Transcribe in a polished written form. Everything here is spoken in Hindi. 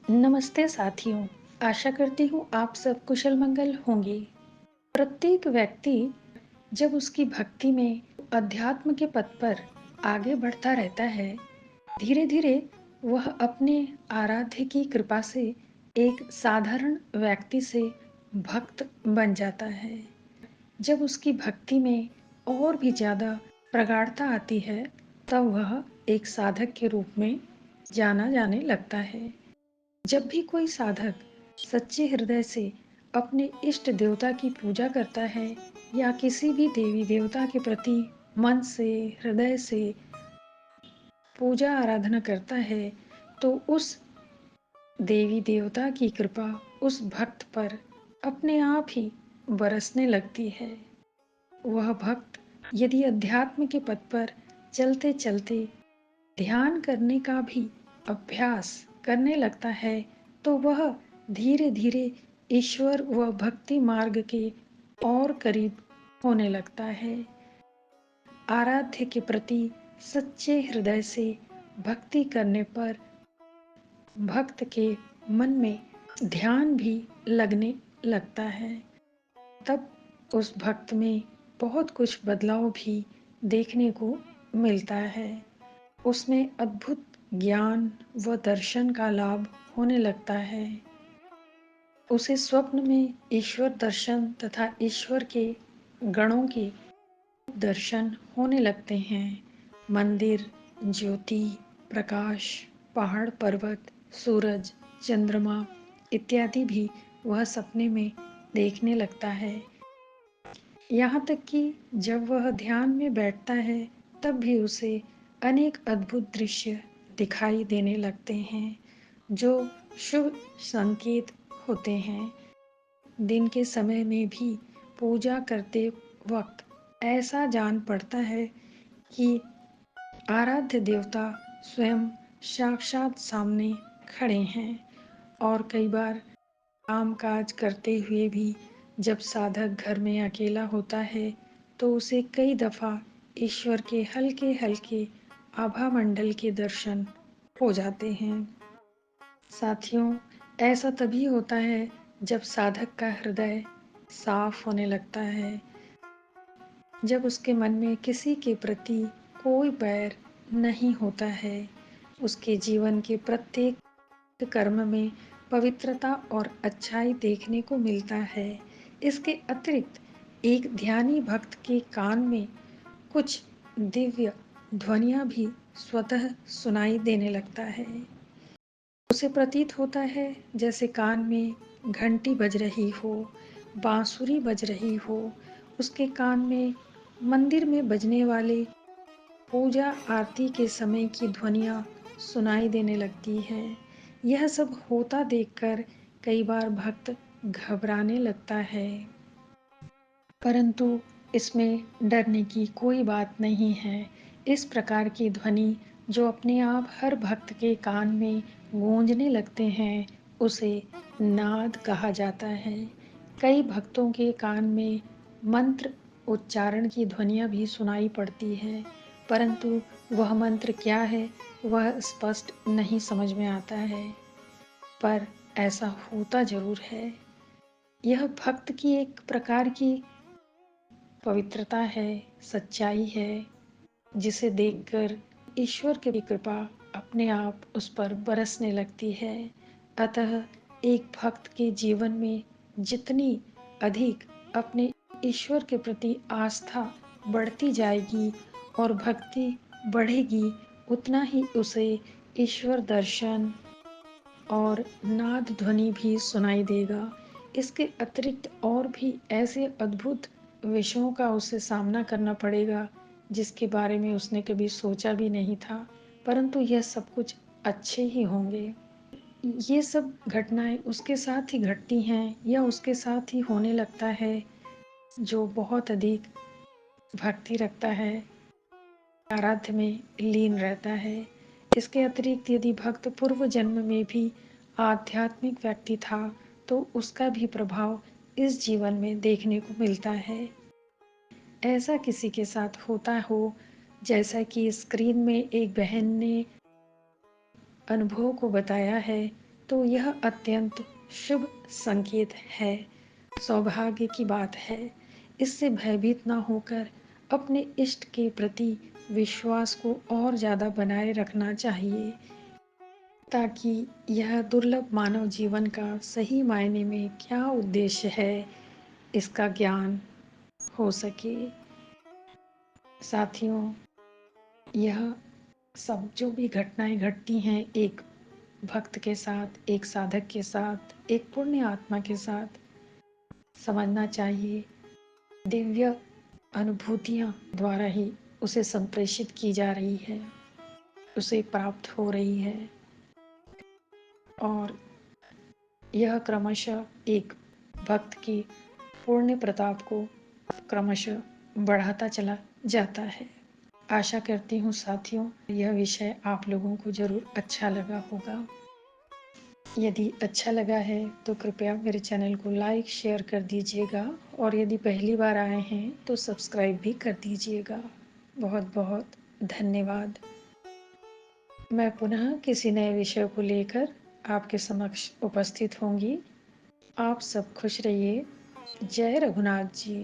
नमस्ते साथियों। आशा करती हूँ आप सब कुशल मंगल होंगे। प्रत्येक व्यक्ति जब उसकी भक्ति में अध्यात्म के पथ पर आगे बढ़ता रहता है, धीरे धीरे वह अपने आराध्य की कृपा से एक साधारण व्यक्ति से भक्त बन जाता है। जब उसकी भक्ति में और भी ज़्यादा प्रगाढ़ता आती है, तब वह एक साधक के रूप में जाना जाने लगता है। जब भी कोई साधक सच्चे हृदय से अपने इष्ट देवता की पूजा करता है या किसी भी देवी देवता के प्रति मन से, हृदय से पूजा आराधना करता है, तो उस देवी देवता की कृपा उस भक्त पर अपने आप ही बरसने लगती है। वह भक्त यदि अध्यात्म के पथ पर चलते चलते ध्यान करने का भी अभ्यास करने लगता है, तो वह धीरे धीरे ईश्वर व भक्ति मार्ग के और करीब होने लगता है। आराध्य के प्रति सच्चे हृदय से भक्ति करने पर भक्त के मन में ध्यान भी लगने लगता है। तब उस भक्त में बहुत कुछ बदलाव भी देखने को मिलता है। उसमें अद्भुत ज्ञान व दर्शन का लाभ होने लगता है। उसे स्वप्न में ईश्वर दर्शन तथा ईश्वर के गणों के दर्शन होने लगते हैं। मंदिर, ज्योति, प्रकाश, पहाड़ पर्वत, सूरज, चंद्रमा इत्यादि भी वह सपने में देखने लगता है। यहाँ तक कि जब वह ध्यान में बैठता है, तब भी उसे अनेक अद्भुत दृश्य दिखाई देने लगते हैं, जो शुभ संकेत होते हैं। दिन के समय में भी पूजा करते वक्त ऐसा जान पड़ता है कि आराध्य देवता स्वयं साक्षात सामने खड़े हैं। और कई बार काम काज करते हुए भी जब साधक घर में अकेला होता है, तो उसे कई दफा ईश्वर के हल्के हल्के आभा मंडल के दर्शन हो जाते हैं। साथियों, ऐसा तभी होता है जब साधक का हृदय साफ होने लगता है, जब उसके मन में किसी के प्रति कोई बैर नहीं होता है। उसके जीवन के प्रत्येक कर्म में पवित्रता और अच्छाई देखने को मिलता है। इसके अतिरिक्त एक ध्यानी भक्त के कान में कुछ दिव्य ध्वनियाँ भी स्वतः सुनाई देने लगता है। उसे प्रतीत होता है जैसे कान में घंटी बज रही हो, बांसुरी बज रही हो। उसके कान में मंदिर में बजने वाले पूजा आरती के समय की ध्वनियाँ सुनाई देने लगती है। यह सब होता देखकर कई बार भक्त घबराने लगता है, परंतु इसमें डरने की कोई बात नहीं है। इस प्रकार की ध्वनि जो अपने आप हर भक्त के कान में गूंजने लगते हैं, उसे नाद कहा जाता है। कई भक्तों के कान में मंत्र उच्चारण की ध्वनियाँ भी सुनाई पड़ती है, परंतु वह मंत्र क्या है वह स्पष्ट नहीं समझ में आता है, पर ऐसा होता जरूर है। यह भक्त की एक प्रकार की पवित्रता है, सच्चाई है, जिसे देखकर ईश्वर की कृपा अपने आप उस पर बरसने लगती है। अतः एक भक्त के जीवन में जितनी अधिक अपने ईश्वर के प्रति आस्था बढ़ती जाएगी और भक्ति बढ़ेगी, उतना ही उसे ईश्वर दर्शन और नाद ध्वनि भी सुनाई देगा। इसके अतिरिक्त और भी ऐसे अद्भुत विषयों का उसे सामना करना पड़ेगा जिसके बारे में उसने कभी सोचा भी नहीं था, परंतु यह सब कुछ अच्छे ही होंगे। ये सब घटनाएं उसके साथ ही घटती हैं या उसके साथ ही होने लगता है जो बहुत अधिक भक्ति रखता है, आराध्य में लीन रहता है। इसके अतिरिक्त यदि भक्त पूर्व जन्म में भी आध्यात्मिक व्यक्ति था, तो उसका भी प्रभाव इस जीवन में देखने को मिलता है। ऐसा किसी के साथ होता हो, जैसा कि स्क्रीन में एक बहन ने अनुभव को बताया है, तो यह अत्यंत शुभ संकेत है, सौभाग्य की बात है। इससे भयभीत ना होकर अपने इष्ट के प्रति विश्वास को और ज़्यादा बनाए रखना चाहिए, ताकि यह दुर्लभ मानव जीवन का सही मायने में क्या उद्देश्य है, इसका ज्ञान हो सके। साथियों, यह सब जो भी घटनाएं घटती हैं एक भक्त के साथ, एक साधक के साथ, एक पुण्य आत्मा के साथ, समझना चाहिए दिव्य अनुभूतियां द्वारा ही उसे संप्रेषित की जा रही है, उसे प्राप्त हो रही है, और यह क्रमशः एक भक्त की पुण्य प्रताप को क्रमशः बढ़ाता चला जाता है। आशा करती हूँ साथियों, यह विषय आप लोगों को जरूर अच्छा लगा होगा। यदि अच्छा लगा है तो कृपया मेरे चैनल को लाइक शेयर कर दीजिएगा, और यदि पहली बार आए हैं तो सब्सक्राइब भी कर दीजिएगा। बहुत बहुत धन्यवाद। मैं पुनः किसी नए विषय को लेकर आपके समक्ष उपस्थित होंगी। आप सब खुश रहिए। जय रघुनाथ जी।